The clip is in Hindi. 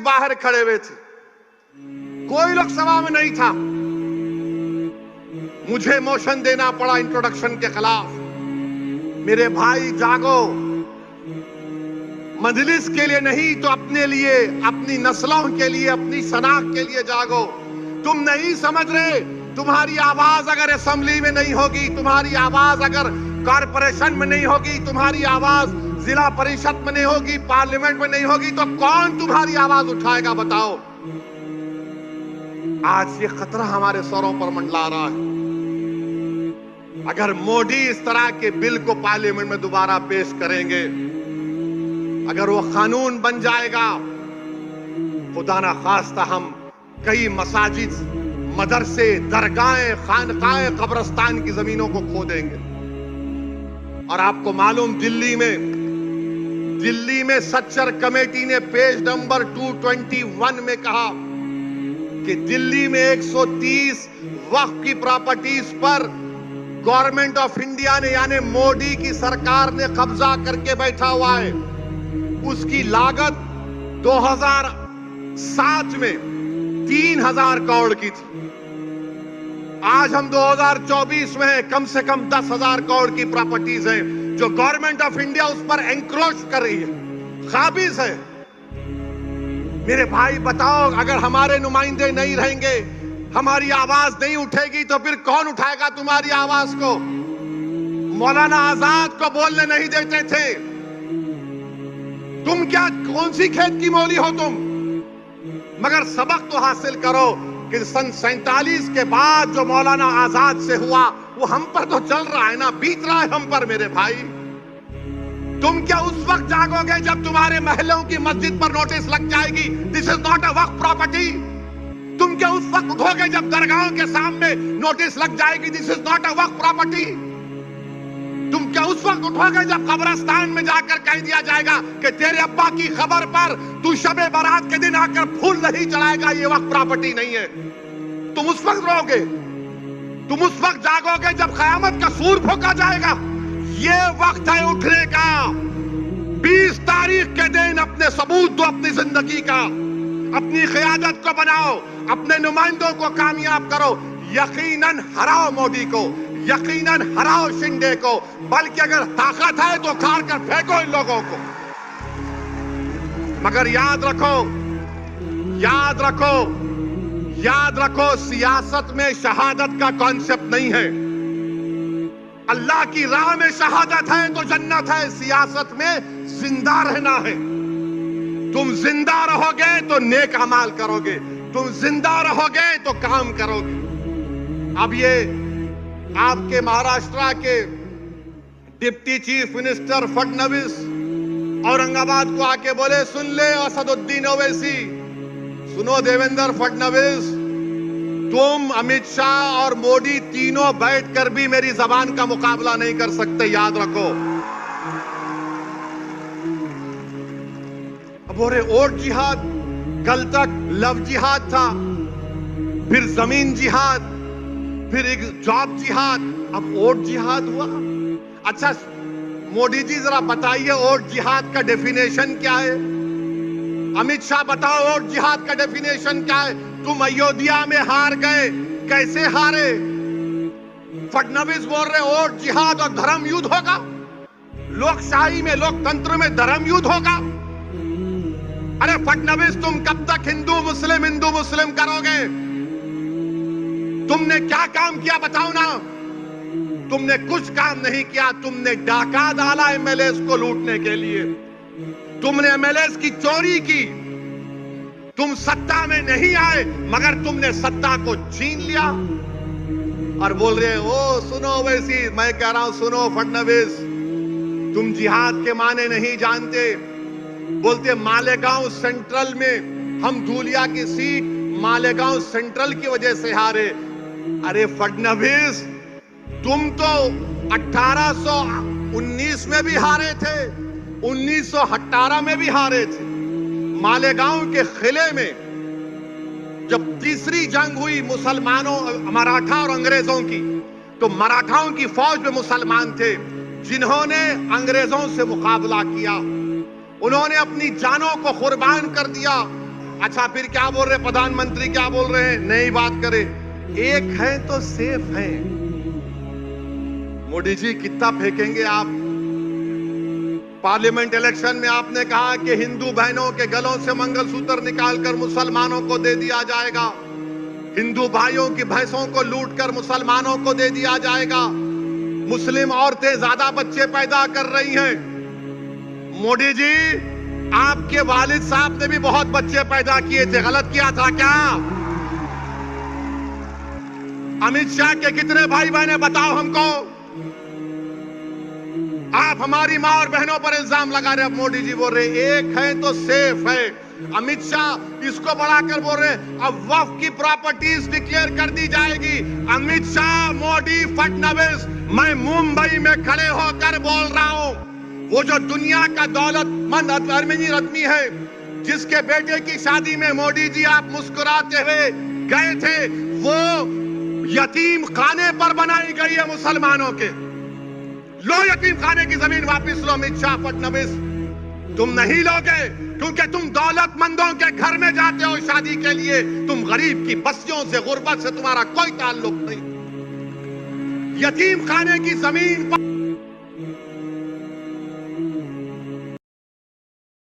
बाहर खड़े हुए थे, कोई लोग सभा में नहीं था। मुझे मोशन देना पड़ा इंट्रोडक्शन के खिलाफ। मेरे भाई जागो, मजलिस के लिए नहीं तो अपने लिए, अपनी नस्लों के लिए, अपनी शनाख्त के लिए जागो। तुम नहीं समझ रहे, तुम्हारी आवाज अगर असेंबली में नहीं होगी, तुम्हारी आवाज अगर कॉरपोरेशन में नहीं होगी, तुम्हारी आवाज जिला परिषद में नहीं होगी, पार्लियामेंट में नहीं होगी, तो कौन तुम्हारी आवाज उठाएगा बताओ। आज ये खतरा हमारे सरों पर मंडला रहा है। अगर मोदी इस तरह के बिल को पार्लियामेंट में दोबारा पेश करेंगे, अगर वो कानून बन जाएगा, खुदा ना खास्ता हम कई मसाजिद, मदरसे, दरगाहें, खानकाएं, कब्रिस्तान की जमीनों को खो देंगे। और आपको मालूम, दिल्ली में सच्चर कमेटी ने पेज नंबर 221 में कहा कि दिल्ली में 130 वक्फ की प्रॉपर्टीज पर गवर्नमेंट ऑफ इंडिया ने, यानी मोदी की सरकार ने कब्जा करके बैठा हुआ है। उसकी लागत 2007 में 3000 करोड़ की थी। आज हम 2024 में हैं, कम से कम 10,000 करोड़ की प्रॉपर्टीज हैं जो गवर्नमेंट ऑफ इंडिया उस पर एंक्रोच कर रही है, काबिज है। मेरे भाई बताओ, अगर हमारे नुमाइंदे नहीं रहेंगे, हमारी आवाज नहीं उठेगी, तो फिर कौन उठाएगा तुम्हारी आवाज को? मौलाना आजाद को बोलने नहीं देते थे। तुम क्या, कौन सी खेत की मौली हो तुम? मगर सबक तो हासिल करो कि सन 47 के बाद जो मौलाना आजाद से हुआ वो हम पर तो चल रहा है ना, बीत रहा है हम पर। मेरे भाई, तुम क्या उस वक्त जागोगे जब तुम्हारे महलों की मस्जिद पर नोटिस लग जाएगी, this is not a Waqf property? तुम क्या उस वक्त उठोगे जब दरगाहों के सामने नोटिस लग जाएगी, this is not a Waqf property? तुम क्या उस वक्त उठोगे जब कब्रिस्तान में जाकर कह दिया जाएगा कि तेरे अब्बा की खबर पर तू शबे बारात के दिन आकर फूल नहीं चढ़ाएगा, ये वक्त प्रॉपर्टी नहीं है? तुम उस वक्त रोगे, तुम उस वक्त जागोगे जब कयामत का सूर फूंका जाएगा। ये वक्त है उठने का। 20 तारीख के दिन अपने सबूत दो, अपनी जिंदगी का, अपनी क़यादत को बनाओ, अपने नुमाइंदों को कामयाब करो। यकीनन हराओ मोदी को, यकीनन हराओ शिंदे को, बल्कि अगर ताकत है तो खार कर फेंको इन लोगों को। मगर याद रखो, याद रखो, याद रखो, सियासत में शहादत का कॉन्सेप्ट नहीं है। अल्लाह की राह में शहादत है तो जन्नत है, सियासत में जिंदा रहना है। तुम जिंदा रहोगे तो नेक अमाल करोगे, तुम जिंदा रहोगे तो काम करोगे। अब ये आपके महाराष्ट्र के deputy chief minister Fadnavis Aurangabad को आके बोले, सुन ले असदुद्दीन ओवैसी, सुनो देवेंद्र फडणवीस, तुम अमित शाह और मोदी तीनों बैठकर भी मेरी जबान का मुकाबला नहीं कर सकते, याद रखो। अब बोले वोट जिहाद, कल तक लव जिहाद था, फिर जमीन जिहाद, फिर एक जॉब जिहाद, अब वोट जिहाद हुआ। अच्छा मोदी जी जरा बताइए वोट जिहाद का डेफिनेशन क्या है? अमित शाह बताओ वोट जिहाद का डेफिनेशन क्या है? तुम अयोध्या में हार गए, कैसे हारे? फडणवीस बोल रहे वोट जिहाद और धर्म युद्ध होगा। लोकशाही में, लोकतंत्र में धर्म युद्ध होगा? अरे फडणवीस, तुम कब तक हिंदू मुस्लिम करोगे? तुमने क्या काम किया बताओ ना? तुमने कुछ काम नहीं किया। तुमने डाका डाला एमएलएस को लूटने के लिए, तुमने एमएलएस की चोरी की। तुम सत्ता में नहीं आए मगर तुमने सत्ता को छीन लिया और बोल रहे ओ सुनो वैसी। मैं कह रहा हूं, सुनो फडणवीस, तुम जिहाद के माने नहीं जानते। बोलते मालेगांव सेंट्रल में हम धूलिया की सीट मालेगांव सेंट्रल की वजह से हारे। अरे फडणवीस, तुम तो 1819 में भी हारे थे, 1918 में भी हारे थे। मालेगांव के किले में जब तीसरी जंग हुई मुसलमानों, मराठा और अंग्रेजों की, तो मराठाओं की फौज में मुसलमान थे जिन्होंने अंग्रेजों से मुकाबला किया। उन्होंने अपनी जानों को कुर्बान कर दिया। अच्छा फिर क्या बोल रहे प्रधानमंत्री, क्या बोल रहे हैं? नई बात करें, एक है तो सेफ है। मोदी जी कितना फेंकेंगे आप? पार्लियामेंट इलेक्शन में आपने कहा कि हिंदू बहनों के गलों से मंगलसूत्र निकालकर मुसलमानों को दे दिया जाएगा, हिंदू भाइयों की भैंसों को लूटकर मुसलमानों को दे दिया जाएगा, मुस्लिम औरतें ज्यादा बच्चे पैदा कर रही हैं। मोदी जी, आपके वालिद साहब ने भी बहुत बच्चे पैदा किए थे, गलत किया था क्या? अमित शाह के कितने भाई बहन बताओ हमको? आप हमारी मां और बहनों पर इल्जाम लगा रहे। अब मोदी जी बोल रहे एक है तो सेफ है। अमित शाह इसको बढ़ाकर बोल रहे अब वक्फ की प्रॉपर्टीज डिक्लेयर कर दी जाएगी। अमित शाह, मोदी, फडणवीस, मैं मुंबई में खड़े होकर बोल रहा हूं, वो जो दुनिया का दौलतमंद आदमी है, जिसके बेटे की शादी में मोदी जी आप मुस्कुराते हुए गए थे, वो यतीम खाने पर बनाई गई है मुसलमानों के। लो यतीम खाने की जमीन वापस लो। अमित शाह, फडणवीस, तुम नहीं लोगे क्योंकि तुम दौलतमंदों के घर में जाते हो शादी के लिए। तुम गरीब की बस्तियों से, गुर्बत से तुम्हारा कोई ताल्लुक नहीं। यतीम खाने की जमीन पर